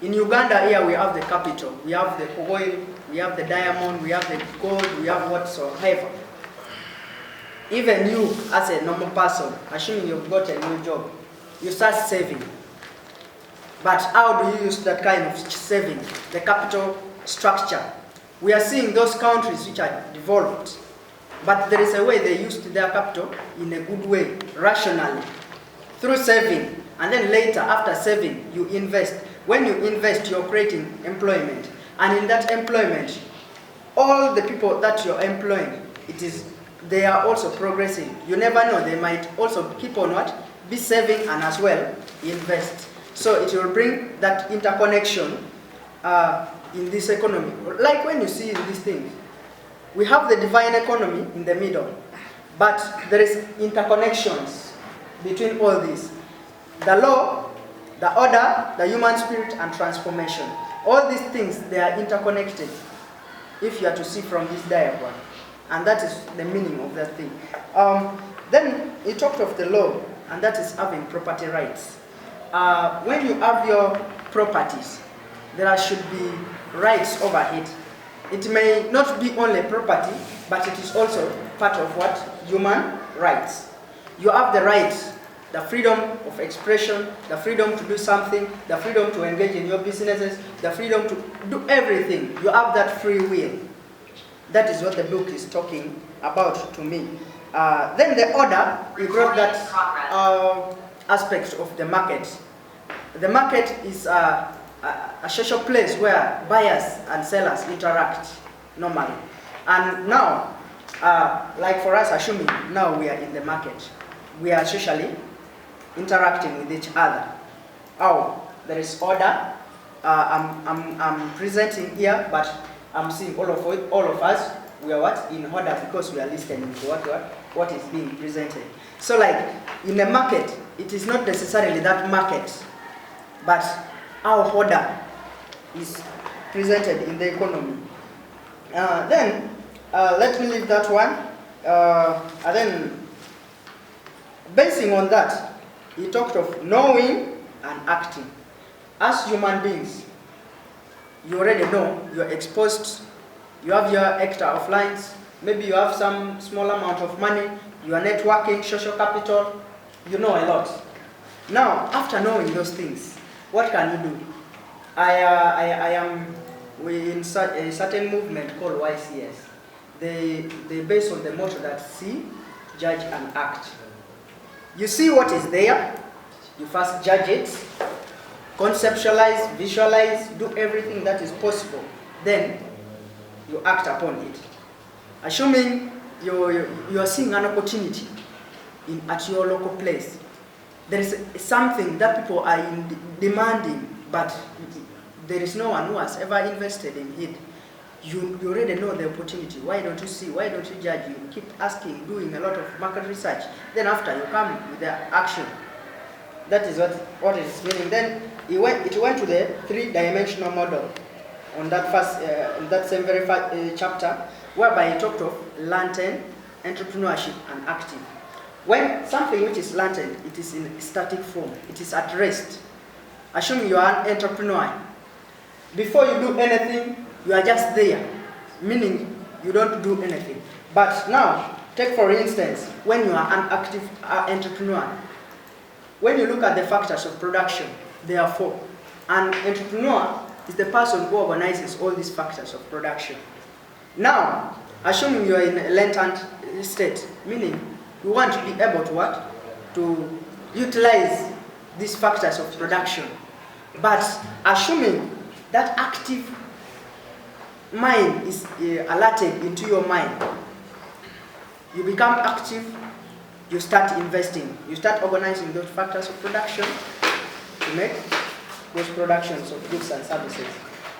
In Uganda here we have the capital, we have the oil, we have the diamond, we have the gold, we have whatsoever. Even you as a normal person, assuming you've got a new job, you start saving. But how do you use that kind of saving? The capital structure. We are seeing those countries which are developed, but there is a way they used their capital in a good way, rationally, through saving. And then later, after saving, you invest. When you invest, you're creating employment. And in that employment, all the people that you're employing, they are also progressing. You never know, they might also keep on be saving and as well invest. So it will bring that interconnection in this economy. Like when you see in these things, we have the divine economy in the middle, but there is interconnections between all these. The law, the order, the human spirit, and transformation. All these things, they are interconnected, if you are to see from this diagram. And that is the meaning of that thing. Then he talked of the law, and that is having property rights. When you have your properties, there should be rights over it. It may not be only property, but it is also part of what? Human rights. You have the rights, the freedom of expression, the freedom to do something, the freedom to engage in your businesses, the freedom to do everything. You have that free will. That is what the book is talking about to me. Then the order, he brought that aspect of the market. The market is a social place where buyers and sellers interact normally. And now, like for us, assuming now we are in the market, we are socially interacting with each other. Oh, there is order. I'm presenting here, but I'm seeing all of us. We are what? In order, because we are listening to what is being presented. So like in the market, it is not necessarily that market, but our order is presented in the economy. Then let me leave that one. And then basing on that, he talked of knowing and acting. As human beings, you already know you're exposed, you have your hectare of lands, maybe you have some small amount of money, you are networking, social capital, you know a lot. Now, after knowing those things, what can you do? I am in a certain movement called YCS. They base on the motto that see, judge, and act. You see what is there, you first judge it, conceptualize, visualize, do everything that is possible. Then you act upon it. Assuming you are seeing an opportunity at your local place. There is something that people are demanding, but there is no one who has ever invested in it. You already know the opportunity. Why don't you see? Why don't you judge? You keep asking, doing a lot of market research. Then after you come with the action. That is what it is meaning. Then it went to the three-dimensional model on that first, in that same very chapter, whereby he talked of latent, entrepreneurship, and active. When something which is latent, it is in static form. It is at rest. Assuming you are an entrepreneur, before you do anything, you are just there, meaning you don't do anything. But now, take for instance, when you are an active entrepreneur, when you look at the factors of production, there are four. An entrepreneur is the person who organizes all these factors of production. Now, assuming you are in a latent state, meaning you want to be able to what? To utilize these factors of production. But assuming that active mind is alerted into your mind, you become active, you start investing, you start organizing those factors of production to make those productions of goods and services.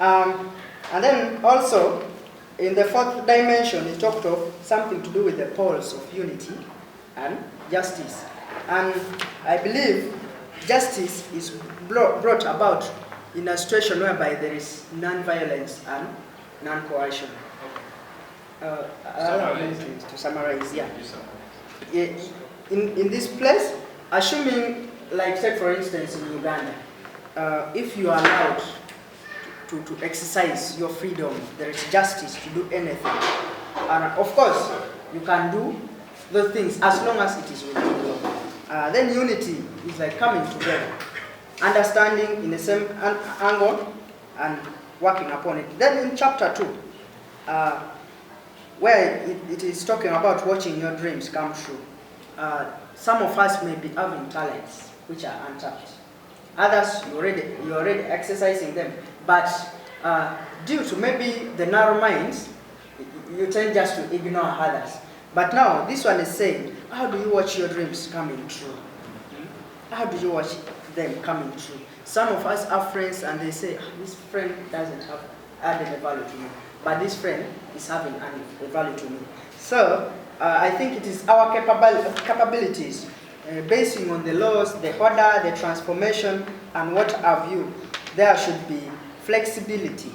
And then also, in the fourth dimension, he talked of something to do with the poles of unity and justice. And I believe justice is brought about in a situation whereby there is non-violence and non-coercion. Allow me to summarize, yeah. In this place, assuming, like take for instance in Uganda, if you are allowed to exercise your freedom, there is justice to do anything. And of course, you can do those things as long as it is within the law. Then unity is like coming together, understanding in the same angle and working upon it. Then in chapter 2, where it is talking about watching your dreams come true, some of us may be having talents which are untapped. Others, you're already exercising them, but due to maybe the narrow minds, you tend just to ignore others. But now, this one is saying, how do you watch your dreams coming true? How do you watch them coming true? Some of us have friends and they say, this friend doesn't have added a value to me, but this friend is having a value to me. So, I think it is our capabilities, basing on the laws, the order, the transformation, and what have you. There should be flexibility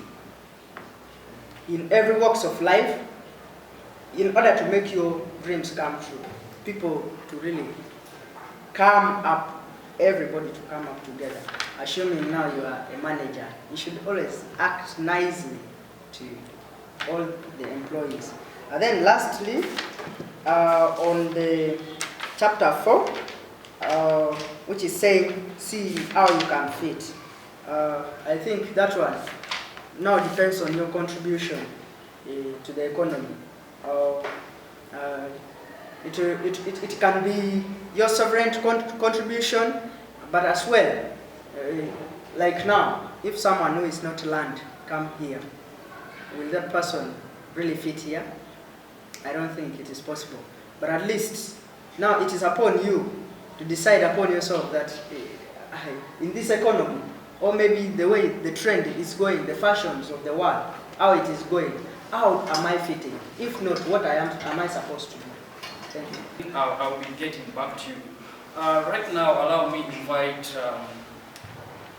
in every walks of life in order to make your dreams come true. People to really come up, everybody to come up together. Assuming now you are a manager, you should always act nicely to all the employees. And then lastly, on the chapter 4, which is saying, see how you can fit. I think that one now depends on your contribution to the economy. It can be your sovereign contribution, but as well, like now, if someone who is not land come here, will that person really fit here? I don't think it is possible. But at least now it is upon you to decide upon yourself that in this economy, or maybe the way the trend is going, the fashions of the world, how it is going, how am I fitting? If not, what am I supposed to do? Thank you. I'll be getting back to you. Right now, allow me to invite,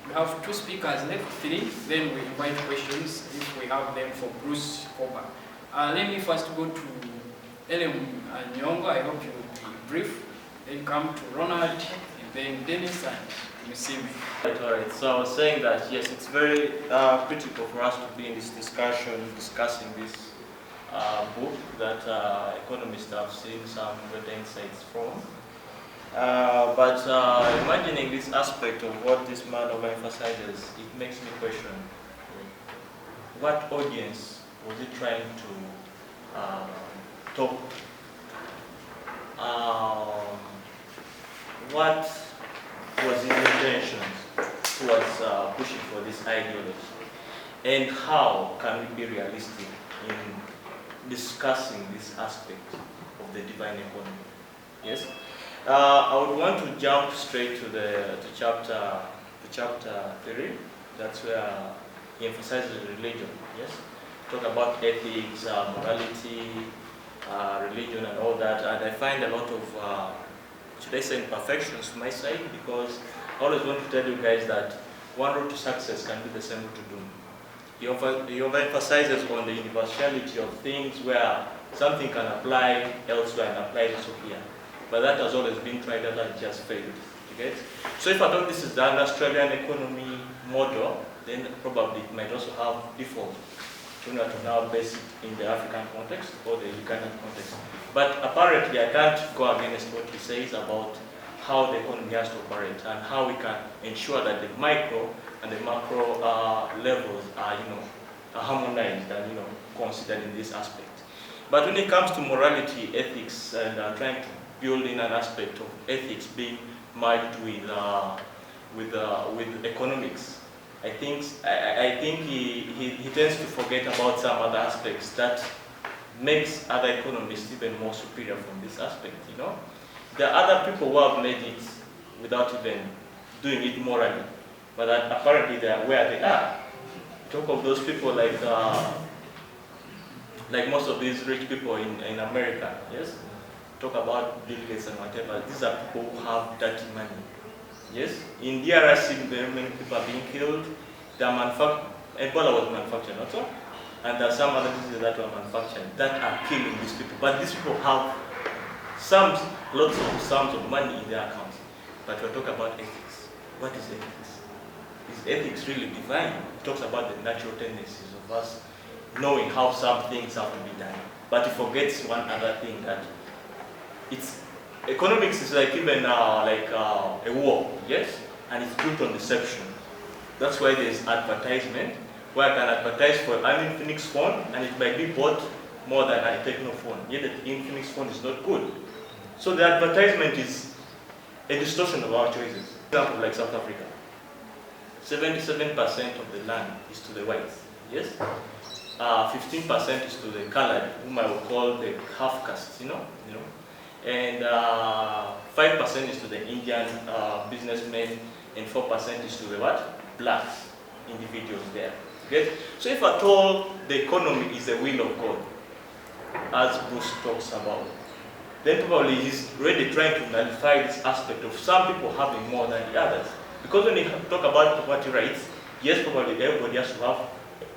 we have 2 speakers left, 3, then we invite questions if we have them for Bruce KOEBER. Let me first go to Elem Nyongo. I hope you will be brief. Then come to Ronald, and then Dennis and Musimi. All right. So I was saying that yes, it's very critical for us to be in this discussion, discussing this book that economists have seen some better insights from. But imagining this aspect of what this man overemphasizes, it makes me question what audience was he trying to talk to? What was his intention towards pushing for this ideology? And how can we be realistic in discussing this aspect of the divine economy? Yes? I would want to jump straight to chapter 3. That's where he emphasizes religion. Yes? Talk about ethics, morality, religion, and all that. And I find a lot of, should I say, imperfections to my side, because I always want to tell you guys that one road to success can be the same road to doom. He overemphasizes on the universality of things where something can apply elsewhere and apply also here. But that has always been tried and that just failed. You get? So if I thought this is the Australian economy model, then probably it might also have default. To now base it in the African context or the Ugandan context. But apparently I can't go against what he says about how the economy has to operate and how we can ensure that the micro and the macro levels are, harmonized and, considered in this aspect. But when it comes to morality, ethics, and trying to build in an aspect of ethics being merged with economics, I think he tends to forget about some other aspects that makes other economists even more superior from this aspect. There are other people who have made it without even doing it morally, but that apparently they are where they are. Talk of those people like most of these rich people in America. Yes, talk about Bill Gates and whatever. These are people who have dirty money. Yes, in DRC, very many people are being killed. Ebola was manufactured, not so. and there are some other diseases that were manufactured that are killing these people. But these people have lots of sums of money in their accounts. But we're talking about ethics. What is ethics? Is ethics really divine? It talks about the natural tendencies of us knowing how some things have to be done. But it forgets one other thing, that economics is like even a war, yes? And it's built on deception. That's why there's advertisement, where I can advertise for an Infinix phone and it might be bought more than a Techno phone. Yet the Infinix phone is not good. So the advertisement is a distortion of our choices. For example, like South Africa, 77% of the land is to the whites, yes? 15% is to the colored, whom I would call the half castes, and 5% is to the Indian businessmen, and 4% is to the what? Blacks individuals there. Okay? So if at all the economy is the will of God, as Bruce talks about, then probably he's really trying to nullify this aspect of some people having more than the others. Because when you talk about property rights, yes, probably everybody has to have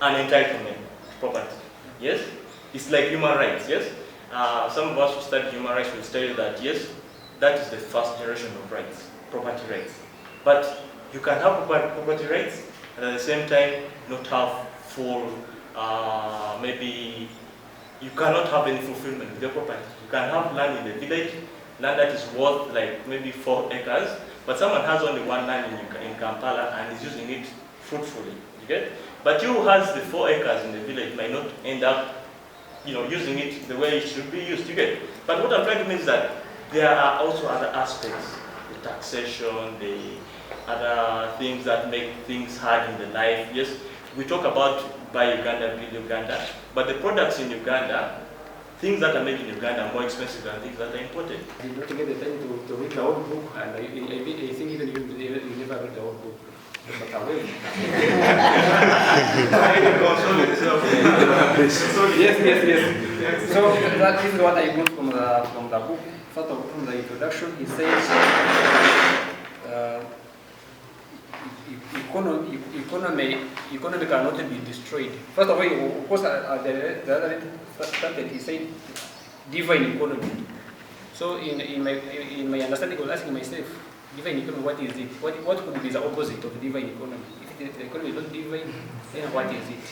an entitlement to property. Yes? It's like human rights, yes? Some of us who study human rights will tell you that, yes, that is the first generation of rights, property rights. But you can have property rights and at the same time not have full, maybe you cannot have any fulfillment with your property. You can have land in the village, land that is worth like maybe 4 acres, but someone has only one land in Kampala and is using it fruitfully. You get? But you who has the 4 acres in the village might not end up using it the way it should be used. You get? But what I'm trying to mean is that there are also other aspects, the taxation, the other things that make things hard in the life. Yes, we talk about buy Uganda, build Uganda, but the products in Uganda, things that are made in Uganda are more expensive than things that are imported. I did not get the time to read the whole book, and I think even you never read the whole book. But I will. Yes. So that is what I got from the book. First of all, from the introduction, it says economy cannot be destroyed. First of all, of course, the other started, he said divine economy. So in my understanding, I was asking myself, divine economy, what is it? What could be the opposite of divine economy? If the economy is not divine, then what is it?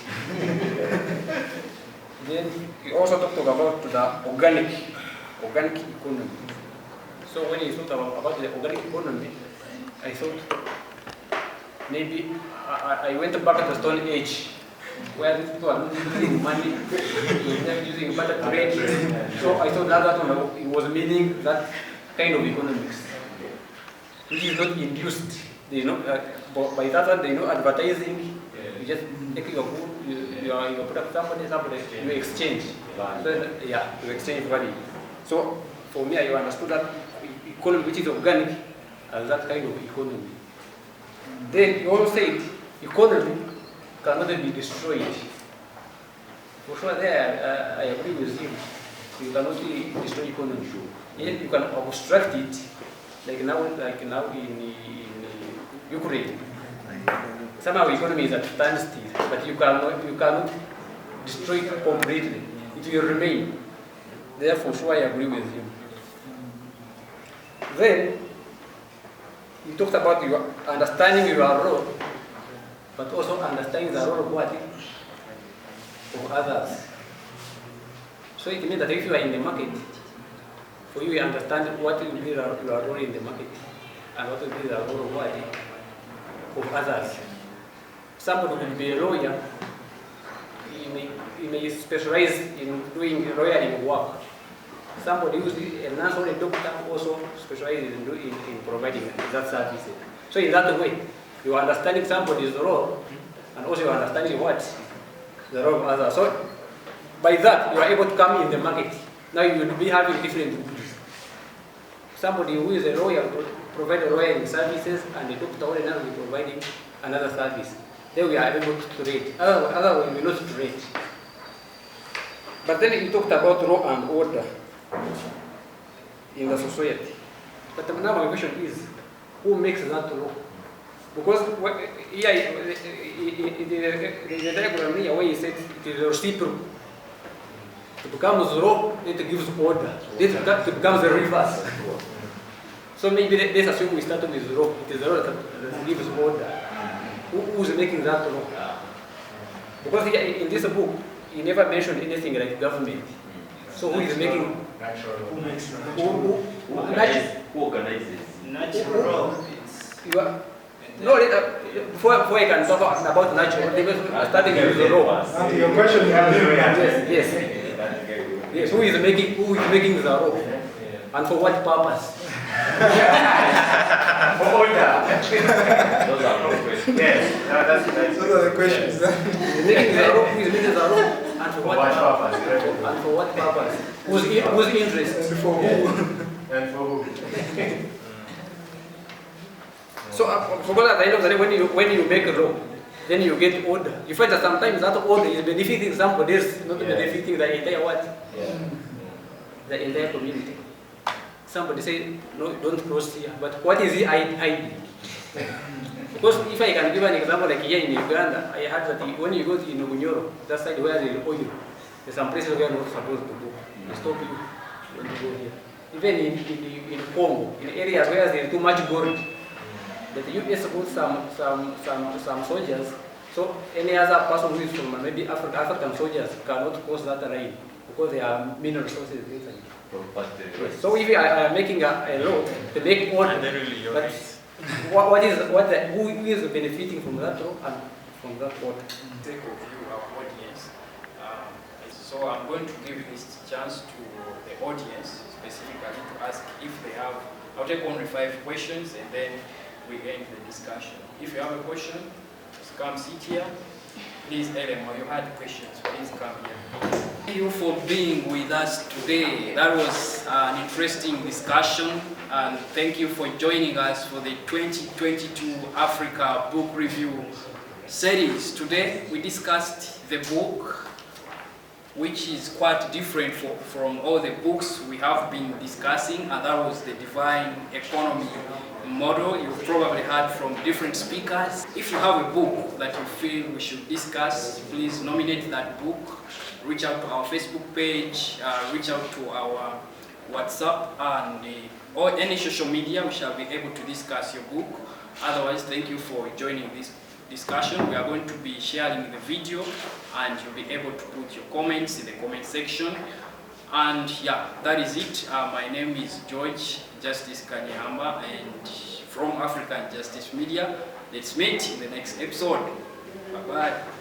Then he also talked about the organic economy. So when he talked about the organic economy, I thought maybe I went back to the Stone Age, where these people are not using money, they're using better trade. So I thought that one, it was meaning that kind of economics, which is not induced. By that one, they know advertising. You just take your good, you put up somebody, you exchange. So, you exchange value. So for me, I understood that economy, which is organic, as that kind of economy. Then he also said economy cannot be destroyed. For sure, there I agree with him. You cannot destroy economy. Yet you can obstruct it, like now in Ukraine. Somehow economy is at standstill, but you cannot destroy it completely. It will remain. Therefore, sure, I agree with him. Then he talked about your understanding your role, but also understanding the role of what? Of others. So it means that if you are in the market, for you to understand what will be your role in the market and what will be the role of what? Of others. Somebody will be a lawyer, he may specialize in doing lawyering work. Somebody who is a nurse or a doctor also specializes in providing that service. So in that way, you are understanding somebody's role and also you are understanding what? The role of others. So by that, you are able to come in the market. Now you will be having different goods. Somebody who is a lawyer will provide lawyering services and a doctor or another will be providing another service. Then we are able to trade. Otherwise, we will not trade. But then he talked about law and order in the society. But now my question is, who makes that law? Because here in the diagram here where he said it is reciprocal. It becomes raw, it gives order. It becomes the reverse. So maybe let's assume we start with raw. It is the raw that gives order. Who is making that raw? Because here in this book, he never mentioned anything like government. So who is making? Who makes Who organizes? Natural law. No, before I can talk about natural, starting with the law. Your question is Yes. Who is making the law? And for what purpose? For order. Those are no questions. Yes, that's those are the questions. Who is making the law? And for what purpose? And for what purpose? Whose interest? And for who? And for who? So, because at the end of the day, when you make a law, then you get order. You find that sometimes that order is benefiting somebody else, not benefiting the entire what? The entire community. Somebody say, no, don't cross here. But what is he hiding? Because if I can give an example, like here in Uganda, I heard that when you go to Unyoro, that side where there is oil, there's some places where you're not supposed to go. They stop you when you go here. Even in Congo, in areas where there is too much gold, that the US put some soldiers, so any other person who is from maybe African soldiers cannot cross that line because there are mineral resources inside. So if I am making a law to make order, but who is benefiting from that law and from that order? Take of you, our audience. So I'm going to give this chance to the audience specifically to ask if they have. I'll take only 5 questions and then we end the discussion. If you have a question, just come sit here. Please, Elemo, you had questions, please come here. Thank you for being with us today. That was an interesting discussion, and thank you for joining us for the 2022 Africa Book Review series. Today, we discussed the book, which is quite different from all the books we have been discussing, and that was the Divine Economy model. You've probably heard from different speakers. If you have a book that you feel we should discuss, please nominate that book, reach out to our Facebook page, reach out to our WhatsApp and or any social media. We shall be able to discuss your book. Otherwise, thank you for joining this discussion. We are going to be sharing the video and you'll be able to put your comments in the comment section. And yeah, that is it. My name is George Justice Kanyihamba, and from African Justice Media. Let's meet in the next episode. Bye-bye.